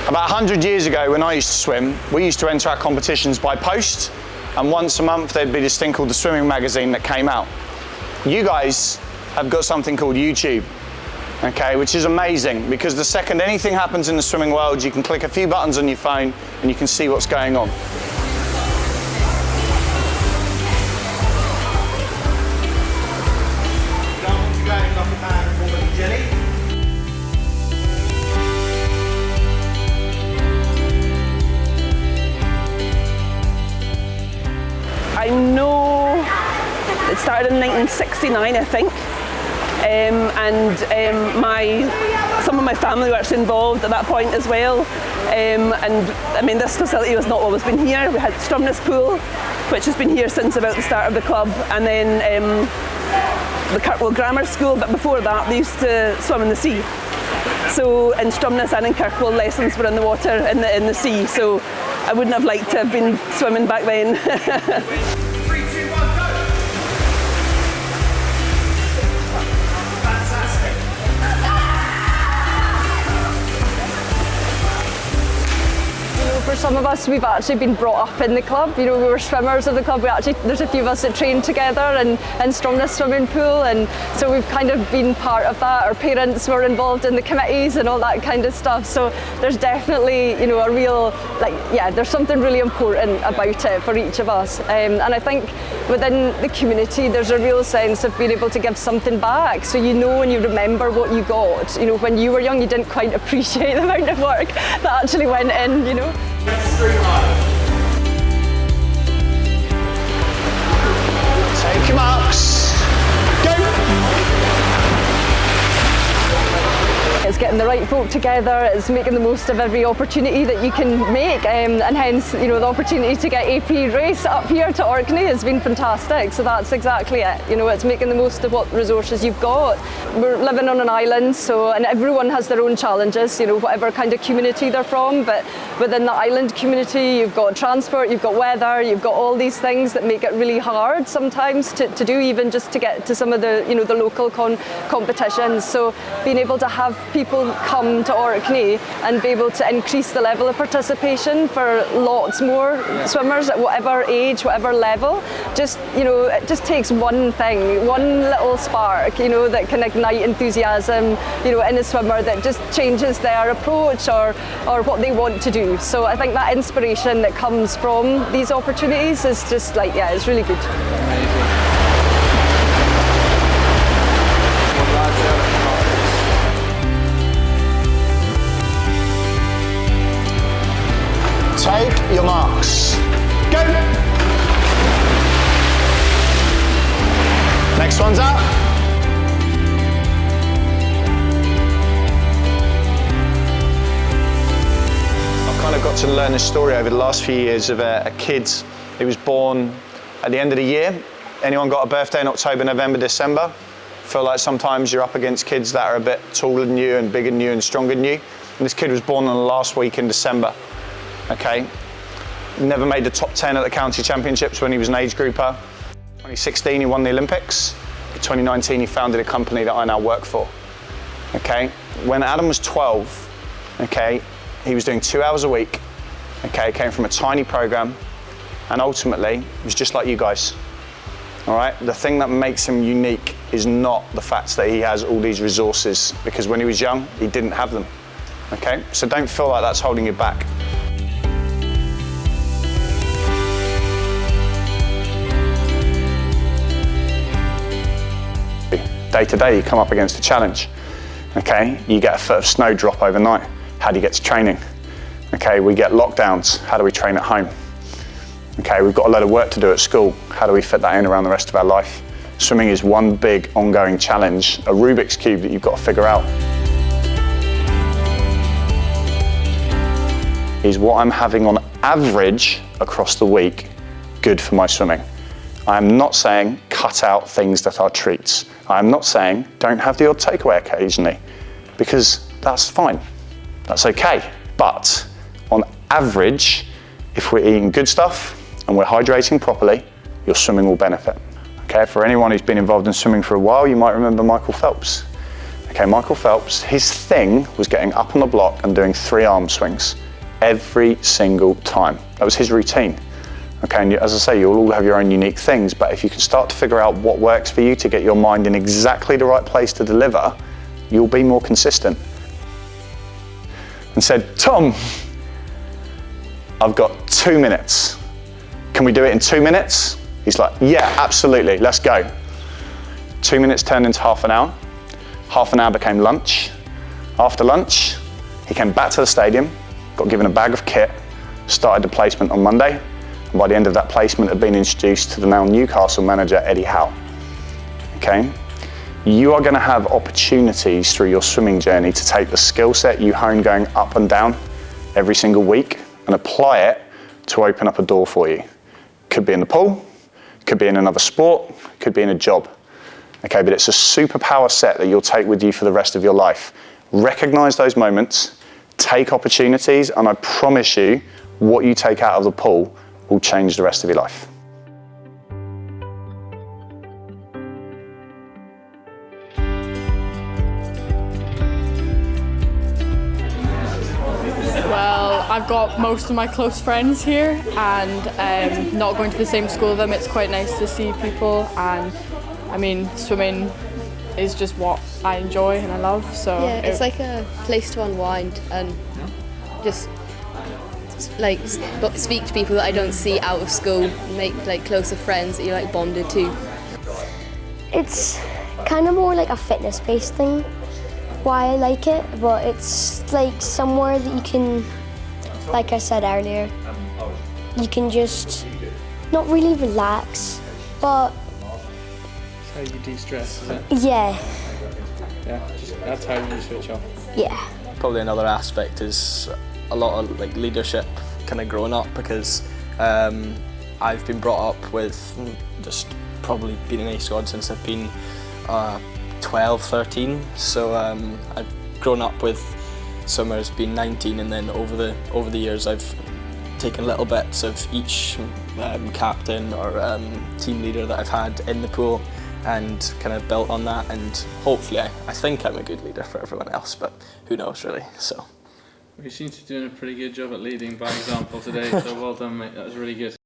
About 100 years ago when I used to swim, we used to enter our competitions by post, and once a month there'd be this thing called the Swimming Magazine that came out. You guys have got something called YouTube, okay, which is amazing because the second anything happens in the swimming world, you can click a few buttons on your phone and you can see what's going on. I know it started in 1969, I think, some of my family were actually involved at that point as well. And I mean, this facility has not always been here. We had Stromness Pool, which has been here since about the start of the club, and then the Kirkwall Grammar School, but before that they used to swim in the sea. So in Stromness and in Kirkwall, lessons were in the water, in the sea, so I wouldn't have liked to have been swimming back then. 3, 2, 1, go! Fantastic. For some of us, we've actually been brought up in the club. You know, we were swimmers of the club. There's a few of us that trained together in Stromness swimming pool, and so we've kind of been part of that. Our parents were involved in the committees and all that kind of stuff. So there's definitely, you know, a real, there's something really important about it for each of us. And I think within the community, there's a real sense of being able to give something back. So you know and you remember what you got. You know, when you were young, you didn't quite appreciate the amount of work that actually went in, you know. Take your marks. Go! It's getting the right folk together, it's making the most of every opportunity that you can make, and hence, you know, the opportunity to get AP race up here to Orkney has been fantastic. So that's exactly it. You know, it's making the most of what resources you've got. We're living on an island, and everyone has their own challenges, you know, whatever kind of community they're from, but within the island community, you've got transport, you've got weather, you've got all these things that make it really hard sometimes to do, even just to get to some of the, you know, the local competitions. So being able to have people come to Orkney and be able to increase the level of participation for lots more swimmers at whatever age, whatever level, just, you know, it just takes one thing, one little spark, you know, that can ignite enthusiasm, you know, in a swimmer that just changes their approach or what they want to do. So I think that inspiration that comes from these opportunities is just like, yeah, it's really good. Amazing. Take your marks. Go! Next one's up. I've kind of got to learn this story over the last few years of a kid who was born at the end of the year. Anyone got a birthday in October, November, December? Feel like sometimes you're up against kids that are a bit taller than you and bigger than you and stronger than you. And this kid was born on the last week in December. Okay, never made the top 10 at the county championships when he was an age grouper. 2016 he won the Olympics. In 2019 he founded a company that I now work for. Okay, when Adam was 12, okay, he was doing 2 hours a week. Okay, came from a tiny program, and ultimately he was just like you guys. All right, the thing that makes him unique is not the fact that he has all these resources, because when he was young he didn't have them. Okay, so don't feel like that's holding you back. Day to day you come up against a challenge. Okay, you get a foot of snow drop overnight. How do you get to training? Okay, we get lockdowns. How do we train at home? Okay, we've got a lot of work to do at school. How do we fit that in around the rest of our life? Swimming is one big ongoing challenge, a Rubik's Cube that you've got to figure out. Is what I'm having on average across the week good for my swimming? I'm not saying cut out things that are treats. I'm not saying don't have the odd takeaway occasionally, because that's fine, that's okay. But on average, if we're eating good stuff and we're hydrating properly, your swimming will benefit. Okay, for anyone who's been involved in swimming for a while, you might remember Michael Phelps. Okay, Michael Phelps, his thing was getting up on the block and doing 3 arm swings every single time. That was his routine. Okay, and as I say, you'll all have your own unique things, but if you can start to figure out what works for you to get your mind in exactly the right place to deliver, you'll be more consistent. And said, Tom, I've got 2 minutes. Can we do it in 2 minutes? He's like, yeah, absolutely, let's go. 2 minutes turned into half an hour. Half an hour became lunch. After lunch, he came back to the stadium, got given a bag of kit, started the placement on Monday, and by the end of that placement had been introduced to the now Newcastle manager, Eddie Howe. Okay? You are going to have opportunities through your swimming journey to take the skill set you hone going up and down every single week and apply it to open up a door for you. Could be in the pool, could be in another sport, could be in a job. Okay, but it's a superpower set that you'll take with you for the rest of your life. Recognize those moments, take opportunities, and I promise you, what you take out of the pool will change the rest of your life. Well, I've got most of my close friends here, and not going to the same school with them, it's quite nice to see people. And I mean, swimming is just what I enjoy and I love. So yeah, it's like a place to unwind and just like speak to people that I don't see out of school, make like closer friends that you're like bonded to. It's kind of more like a fitness-based thing, why I like it, but it's like somewhere that you can, like I said earlier, you can just not really relax, but that's how you de-stress, is it? yeah. Yeah, that's how you switch off. Yeah. Probably another aspect is a lot of like leadership kind of growing up, because I've been brought up with just probably being an A squad since I've been 12, 13. So I've grown up with swimmers being 19, and then over the years I've taken little bits of each captain or team leader that I've had in the pool and kind of built on that, and hopefully I think I'm a good leader for everyone else, but who knows really. So You seem to be doing a pretty good job at leading by example today, so well done mate, that was really good.